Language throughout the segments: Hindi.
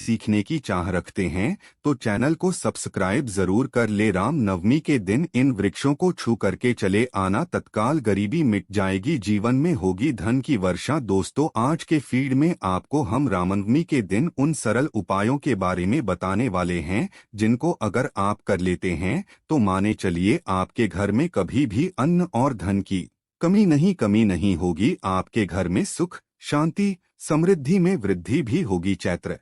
सीखने की चाह रखते हैं तो चैनल को सब्सक्राइब जरूर कर ले। राम नवमी के दिन इन वृक्षों को छू करके चले आना, तत्काल गरीबी मिट जाएगी, जीवन में होगी धन की वर्षा। दोस्तों, आज के फीड में आपको हम रामनवमी के दिन उन सरल उपायों के बारे में बताने वाले हैं जिनको अगर आप कर लेते हैं तो माने चलिए आपके घर में कभी भी अन्न और धन की कमी नहीं होगी। आपके घर में सुख, शांति, समृद्धि में वृद्धि भी होगी। चैत्र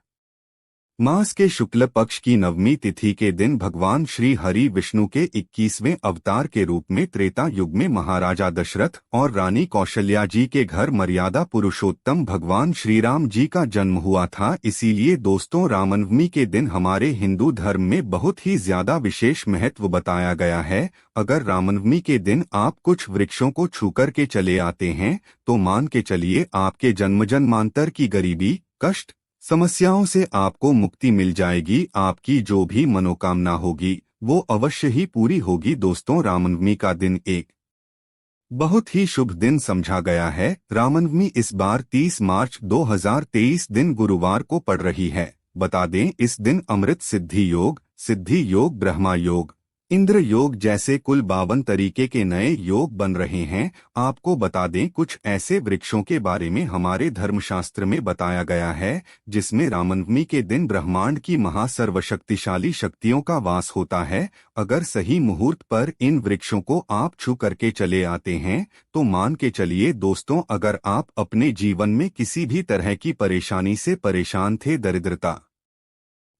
मास के शुक्ल पक्ष की नवमी तिथि के दिन भगवान श्री हरि विष्णु के 21वें अवतार के रूप में त्रेता युग में महाराजा दशरथ और रानी कौशल्या जी के घर मर्यादा पुरुषोत्तम भगवान श्री राम जी का जन्म हुआ था। इसीलिए दोस्तों, रामनवमी के दिन हमारे हिंदू धर्म में बहुत ही ज्यादा विशेष महत्व बताया गया है। अगर रामनवमी के दिन आप कुछ वृक्षों को छू कर के चले आते हैं तो मान के चलिए आपके जन्म जन्मांतर की गरीबी, कष्ट, समस्याओं से आपको मुक्ति मिल जाएगी। आपकी जो भी मनोकामना होगी वो अवश्य ही पूरी होगी। दोस्तों, रामनवमी का दिन एक बहुत ही शुभ दिन समझा गया है। रामनवमी इस बार 30 मार्च 2023 दिन गुरुवार को पड़ रही है। बता दें, इस दिन अमृत सिद्धि योग, ब्रह्मा योग, इंद्र योग जैसे कुल 52 तरीके के नए योग बन रहे हैं। आपको बता दें, कुछ ऐसे वृक्षों के बारे में हमारे धर्मशास्त्र में बताया गया है जिसमें रामनवमी के दिन ब्रह्मांड की महासर्वशक्तिशाली शक्तियों का वास होता है। अगर सही मुहूर्त पर इन वृक्षों को आप छू करके चले आते हैं तो मान के चलिए दोस्तों, अगर आप अपने जीवन में किसी भी तरह की परेशानी से परेशान थे, दरिद्रता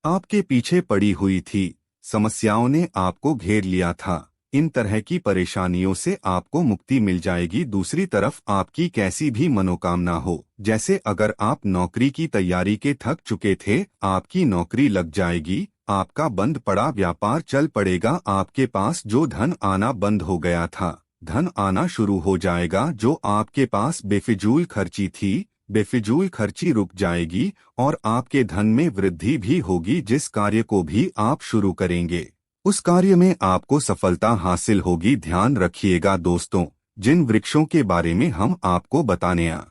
आपके पीछे पड़ी हुई थी, समस्याओं ने आपको घेर लिया था, इन तरह की परेशानियों से आपको मुक्ति मिल जाएगी। दूसरी तरफ आपकी कैसी भी मनोकामना हो, जैसे अगर आप नौकरी की तैयारी के थक चुके थे, आपकी नौकरी लग जाएगी, आपका बंद पड़ा व्यापार चल पड़ेगा, आपके पास जो धन आना बंद हो गया था, धन आना शुरू हो जाएगा। जो आपके पास बेफिजूल खर्ची थी, बेफिजूल खर्ची रुक जाएगी और आपके धन में वृद्धि भी होगी। जिस कार्य को भी आप शुरू करेंगे उस कार्य में आपको सफलता हासिल होगी। ध्यान रखिएगा दोस्तों, जिन वृक्षों के बारे में हम आपको बताने आ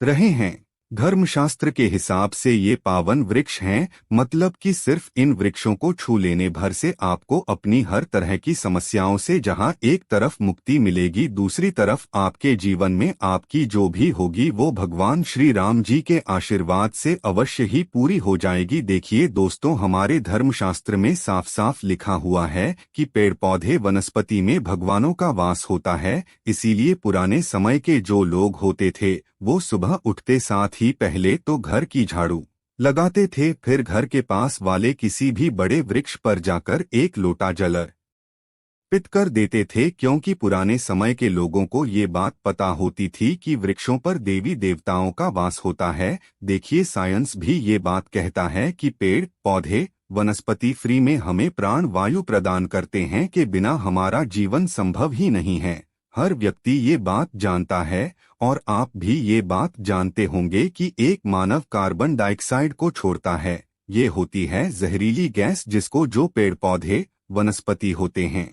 रहे हैं, धर्मशास्त्र के हिसाब से ये पावन वृक्ष हैं। मतलब कि सिर्फ इन वृक्षों को छू लेने भर से आपको अपनी हर तरह की समस्याओं से जहां एक तरफ मुक्ति मिलेगी, दूसरी तरफ आपके जीवन में आपकी जो भी होगी वो भगवान श्री राम जी के आशीर्वाद से अवश्य ही पूरी हो जाएगी। देखिए दोस्तों, हमारे धर्मशास्त्र में साफ साफ लिखा हुआ है कि पेड़ पौधे वनस्पति में भगवानों का वास होता है। इसीलिए पुराने समय के जो लोग होते थे वो सुबह उठते साथ ही पहले तो घर की झाड़ू लगाते थे, फिर घर के पास वाले किसी भी बड़े वृक्ष पर जाकर एक लोटा जल अर्पित कर देते थे, क्योंकि पुराने समय के लोगों को ये बात पता होती थी कि वृक्षों पर देवी देवताओं का वास होता है। देखिए, साइंस भी ये बात कहता है कि पेड़ पौधे वनस्पति फ्री में हमें प्राण वायु प्रदान करते हैं, के बिना हमारा जीवन संभव ही नहीं है। हर व्यक्ति ये बात जानता है और आप भी ये बात जानते होंगे कि एक मानव कार्बन डाइऑक्साइड को छोड़ता है। ये होती है जहरीली गैस, जिसको जो पेड़ पौधे वनस्पति होते हैं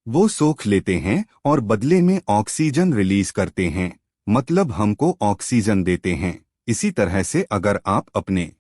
वो सोख लेते हैं और बदले में ऑक्सीजन रिलीज करते हैं, मतलब हमको ऑक्सीजन देते हैं। इसी तरह से अगर आप अपने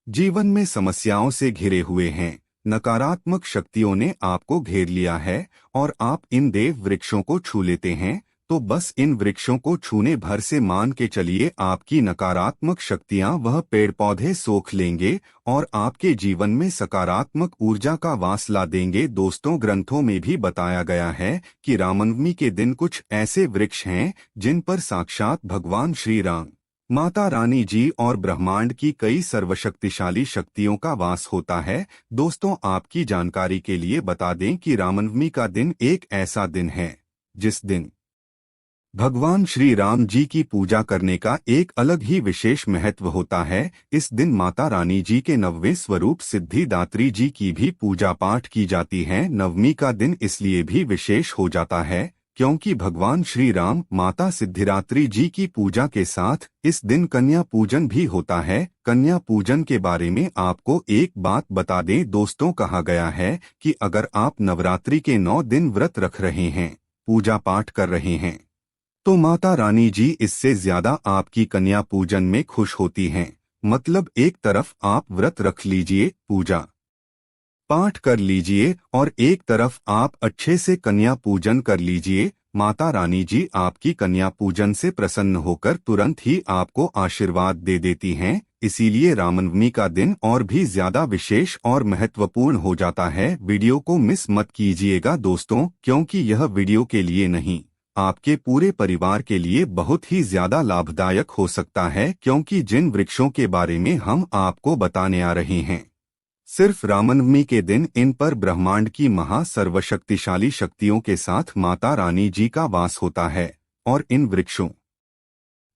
जीवन में समस्याओं से घिरे हुए हैं, नकारात्मक शक्तियों ने आपको घेर लिया है और आप इन देव वृक्षों को छू लेते हैं, तो बस इन वृक्षों को छूने भर से मान के चलिए आपकी नकारात्मक शक्तियां वह पेड़ पौधे सोख लेंगे और आपके जीवन में सकारात्मक ऊर्जा का वास ला देंगे। दोस्तों, ग्रंथों में भी बताया गया है कि रामनवमी के दिन कुछ ऐसे वृक्ष हैं जिन पर साक्षात भगवान श्री राम, माता रानी जी और ब्रह्मांड की कई सर्वशक्तिशाली शक्तियों का वास होता है। दोस्तों, आपकी जानकारी के लिए बता दें कि रामनवमी का दिन एक ऐसा दिन है जिस दिन भगवान श्री राम जी की पूजा करने का एक अलग ही विशेष महत्व होता है। इस दिन माता रानी जी के 9वें स्वरूप सिद्धिदात्री जी की भी पूजा पाठ की जाती है। नवमी का दिन इसलिए भी विशेष हो जाता है क्योंकि भगवान श्री राम, माता सिद्धिदात्री जी की पूजा के साथ इस दिन कन्या पूजन भी होता है। कन्या पूजन के बारे में आपको एक बात बता दें दोस्तों, कहा गया है कि अगर आप नवरात्रि के 9 दिन व्रत रख रहे हैं, पूजा पाठ कर रहे हैं, तो माता रानी जी इससे ज्यादा आपकी कन्या पूजन में खुश होती हैं। मतलब एक तरफ आप व्रत रख लीजिए, पूजा पाठ कर लीजिए और एक तरफ आप अच्छे से कन्या पूजन कर लीजिए। माता रानी जी आपकी कन्या पूजन से प्रसन्न होकर तुरंत ही आपको आशीर्वाद दे देती हैं। इसीलिए रामनवमी का दिन और भी ज्यादा विशेष और महत्वपूर्ण हो जाता है। वीडियो को मिस मत कीजिएगा दोस्तों, क्योंकि यह वीडियो के लिए नहीं, आपके पूरे परिवार के लिए बहुत ही ज्यादा लाभदायक हो सकता है। क्योंकि जिन वृक्षों के बारे में हम आपको बताने आ रहे हैं, सिर्फ रामनवमी के दिन इन पर ब्रह्मांड की महा सर्वशक्तिशाली शक्तियों के साथ माता रानी जी का वास होता है। और इन वृक्षों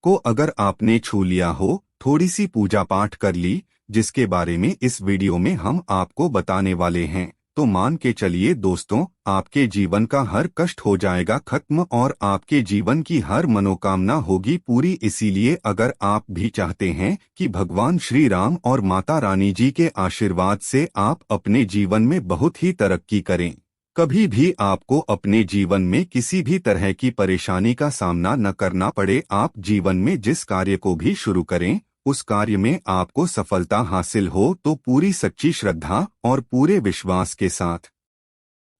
को अगर आपने छू लिया हो, थोड़ी सी पूजा पाठ कर ली, जिसके बारे में इस वीडियो में हम आपको बताने वाले हैं, तो मान के चलिए दोस्तों, आपके जीवन का हर कष्ट हो जाएगा खत्म और आपके जीवन की हर मनोकामना होगी पूरी। इसीलिए अगर आप भी चाहते हैं कि भगवान श्री राम और माता रानी जी के आशीर्वाद से आप अपने जीवन में बहुत ही तरक्की करें, कभी भी आपको अपने जीवन में किसी भी तरह की परेशानी का सामना न करना पड़े, आप जीवन में जिस कार्य को भी शुरू करें उस कार्य में आपको सफलता हासिल हो, तो पूरी सच्ची श्रद्धा और पूरे विश्वास के साथ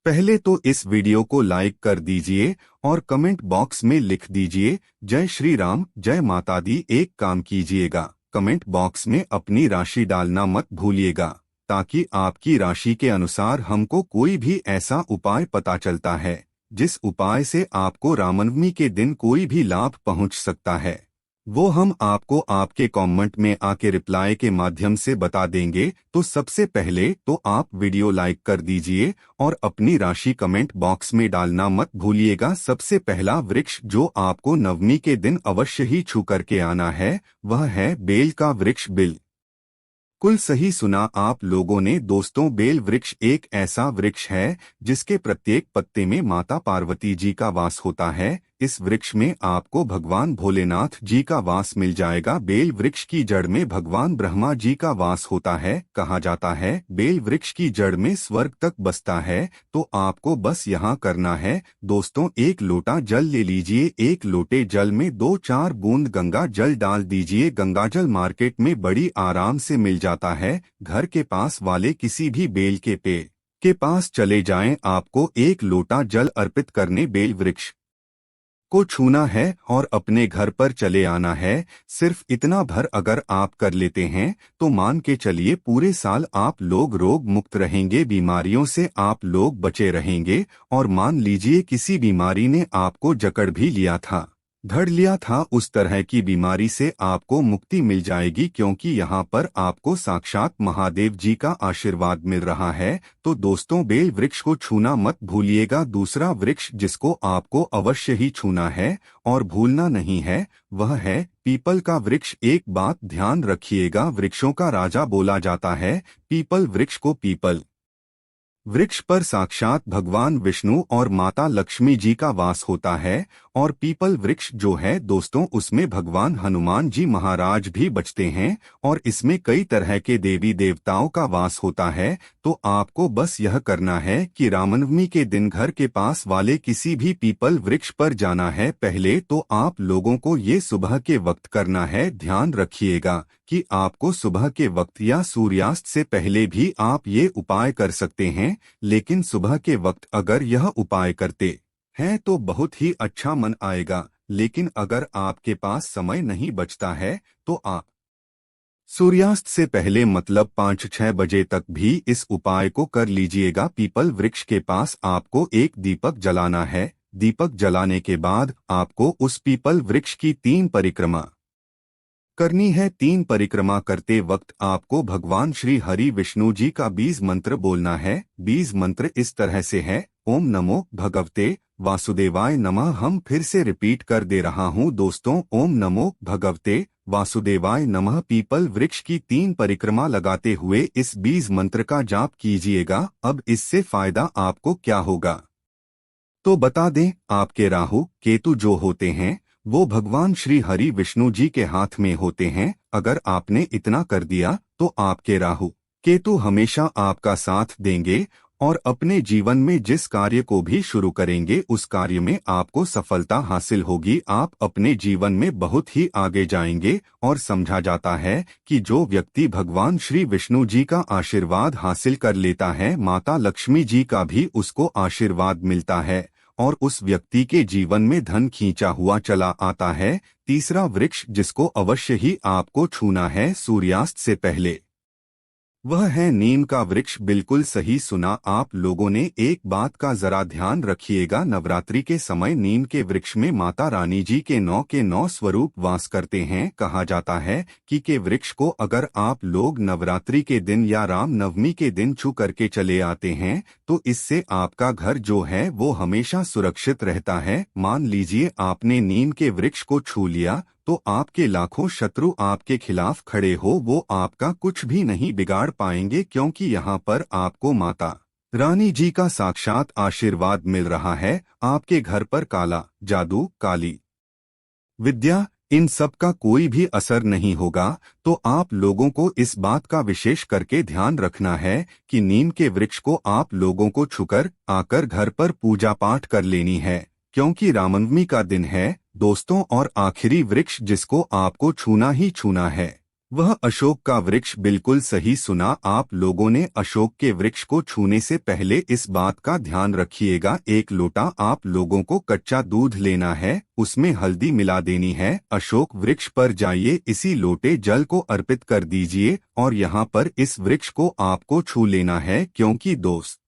पहले तो इस वीडियो को लाइक कर दीजिए और कमेंट बॉक्स में लिख दीजिए जय श्री राम, जय माता दी। एक काम कीजिएगा, कमेंट बॉक्स में अपनी राशि डालना मत भूलिएगा, ताकि आपकी राशि के अनुसार हमको कोई भी ऐसा उपाय पता चलता है जिस उपाय से आपको रामनवमी के दिन कोई भी लाभ पहुंच सकता है, वो हम आपको आपके कमेंट में आके रिप्लाई के माध्यम से बता देंगे। तो सबसे पहले तो आप वीडियो लाइक कर दीजिए और अपनी राशि कमेंट बॉक्स में डालना मत भूलिएगा। सबसे पहला वृक्ष जो आपको नवमी के दिन अवश्य ही छू करके आना है, वह है बेल का वृक्ष। बिल्कुल सही सुना आप लोगों ने दोस्तों, बेल वृक्ष एक ऐसा वृक्ष है जिसके प्रत्येक पत्ते में माता पार्वती जी का वास होता है। इस वृक्ष में आपको भगवान भोलेनाथ जी का वास मिल जाएगा। बेल वृक्ष की जड़ में भगवान ब्रह्मा जी का वास होता है। कहा जाता है बेल वृक्ष की जड़ में स्वर्ग तक बसता है। तो आपको बस यहाँ करना है दोस्तों, एक लोटा जल ले लीजिए, एक लोटे जल में 2-4 बूंद गंगा जल डाल दीजिए। गंगा जल मार्केट में बड़ी आराम से मिल जाता है। घर के पास वाले किसी भी बेल के पेड़ के पास चले जाएं, आपको एक लोटा जल अर्पित करने बेल वृक्ष को छूना है और अपने घर पर चले आना है। सिर्फ इतना भर अगर आप कर लेते हैं तो मान के चलिए पूरे साल आप लोग रोग मुक्त रहेंगे, बीमारियों से आप लोग बचे रहेंगे। और मान लीजिए किसी बीमारी ने आपको जकड़ भी लिया था, धड़ लिया था, उस तरह की बीमारी से आपको मुक्ति मिल जाएगी, क्योंकि यहाँ पर आपको साक्षात महादेव जी का आशीर्वाद मिल रहा है। तो दोस्तों, बेल वृक्ष को छूना मत भूलिएगा। दूसरा वृक्ष जिसको आपको अवश्य ही छूना है और भूलना नहीं है, वह है पीपल का वृक्ष। एक बात ध्यान रखिएगा, वृक्षों का राजा बोला जाता है पीपल वृक्ष को। पीपल वृक्ष पर साक्षात भगवान विष्णु और माता लक्ष्मी जी का वास होता है। और पीपल वृक्ष जो है दोस्तों, उसमें भगवान हनुमान जी महाराज भी बचते हैं और इसमें कई तरह के देवी देवताओं का वास होता है। तो आपको बस यह करना है कि रामनवमी के दिन घर के पास वाले किसी भी पीपल वृक्ष पर जाना है। पहले तो आप लोगों को ये सुबह के वक्त करना है। ध्यान रखिएगा कि आपको सुबह के वक्त या सूर्यास्त से पहले भी आप ये उपाय कर सकते हैं, लेकिन सुबह के वक्त अगर यह उपाय करते हैं तो बहुत ही अच्छा मन आएगा। लेकिन अगर आपके पास समय नहीं बचता है तो आप सूर्यास्त से पहले मतलब 5-6 बजे तक भी इस उपाय को कर लीजिएगा। पीपल वृक्ष के पास आपको एक दीपक जलाना है। दीपक जलाने के बाद आपको उस पीपल वृक्ष की 3 परिक्रमा करनी है। 3 परिक्रमा करते वक्त आपको भगवान श्री हरि विष्णु जी का बीज मंत्र बोलना है। बीज मंत्र इस तरह से है, ओम नमो भगवते वासुदेवाय नमः। हम फिर से रिपीट कर दे रहा हूँ दोस्तों, ओम नमो भगवते वासुदेवाय नमः। पीपल वृक्ष की 3 परिक्रमा लगाते हुए इस बीज मंत्र का जाप कीजिएगा। अब इससे फायदा आपको क्या होगा तो बता दें, आपके राहु केतु जो होते हैं वो भगवान श्री हरि विष्णु जी के हाथ में होते हैं। अगर आपने इतना कर दिया तो आपके राहु केतु हमेशा आपका साथ देंगे और अपने जीवन में जिस कार्य को भी शुरू करेंगे उस कार्य में आपको सफलता हासिल होगी। आप अपने जीवन में बहुत ही आगे जाएंगे और समझा जाता है कि जो व्यक्ति भगवान श्री विष्णु जी का आशीर्वाद हासिल कर लेता है, माता लक्ष्मी जी का भी उसको आशीर्वाद मिलता है और उस व्यक्ति के जीवन में धन खींचा हुआ चला आता है। तीसरा वृक्ष जिसको अवश्य ही आपको छूना है सूर्यास्त से पहले, वह है नीम का वृक्ष। बिल्कुल सही सुना आप लोगों ने। एक बात का जरा ध्यान रखिएगा, नवरात्रि के समय नीम के वृक्ष में माता रानी जी के 9 स्वरूप वास करते हैं। कहा जाता है कि के वृक्ष को अगर आप लोग नवरात्रि के दिन या राम नवमी के दिन छू करके चले आते हैं तो इससे आपका घर जो है वो हमेशा सुरक्षित रहता है। मान लीजिए आपने नीम के वृक्ष को छू लिया तो आपके लाखों शत्रु आपके खिलाफ खड़े हो, वो आपका कुछ भी नहीं बिगाड़ पाएंगे, क्योंकि यहाँ पर आपको माता रानी जी का साक्षात आशीर्वाद मिल रहा है। आपके घर पर काला जादू, काली विद्या, इन सब का कोई भी असर नहीं होगा। तो आप लोगों को इस बात का विशेष करके ध्यान रखना है कि नीम के वृक्ष को आप लोगों को छूकर आकर घर पर पूजा पाठ कर लेनी है, क्योंकि रामनवमी का दिन है दोस्तों। और आखिरी वृक्ष जिसको आपको छूना ही छूना है वह अशोक का वृक्ष। बिल्कुल सही सुना आप लोगों ने। अशोक के वृक्ष को छूने से पहले इस बात का ध्यान रखिएगा, एक लोटा आप लोगों को कच्चा दूध लेना है, उसमें हल्दी मिला देनी है, अशोक वृक्ष पर जाइए, इसी लोटे जल को अर्पित कर दीजिए और यहाँ पर इस वृक्ष को आपको छू लेना है। क्योंकि दोस्त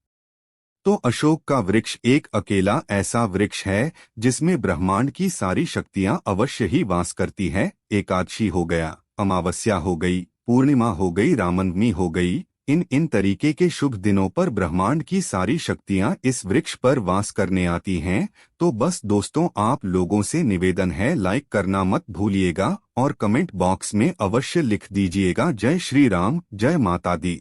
तो अशोक का वृक्ष एक अकेला ऐसा वृक्ष है जिसमें ब्रह्मांड की सारी शक्तियां अवश्य ही वास करती है। एकादशी हो गया, अमावस्या हो गई, पूर्णिमा हो गई, रामनवमी हो गई, इन तरीके के शुभ दिनों पर ब्रह्मांड की सारी शक्तियां इस वृक्ष पर वास करने आती हैं। तो बस दोस्तों आप लोगों से निवेदन है, लाइक करना मत भूलिएगा और कमेंट बॉक्स में अवश्य लिख दीजिएगा जय श्री राम, जय माता दी।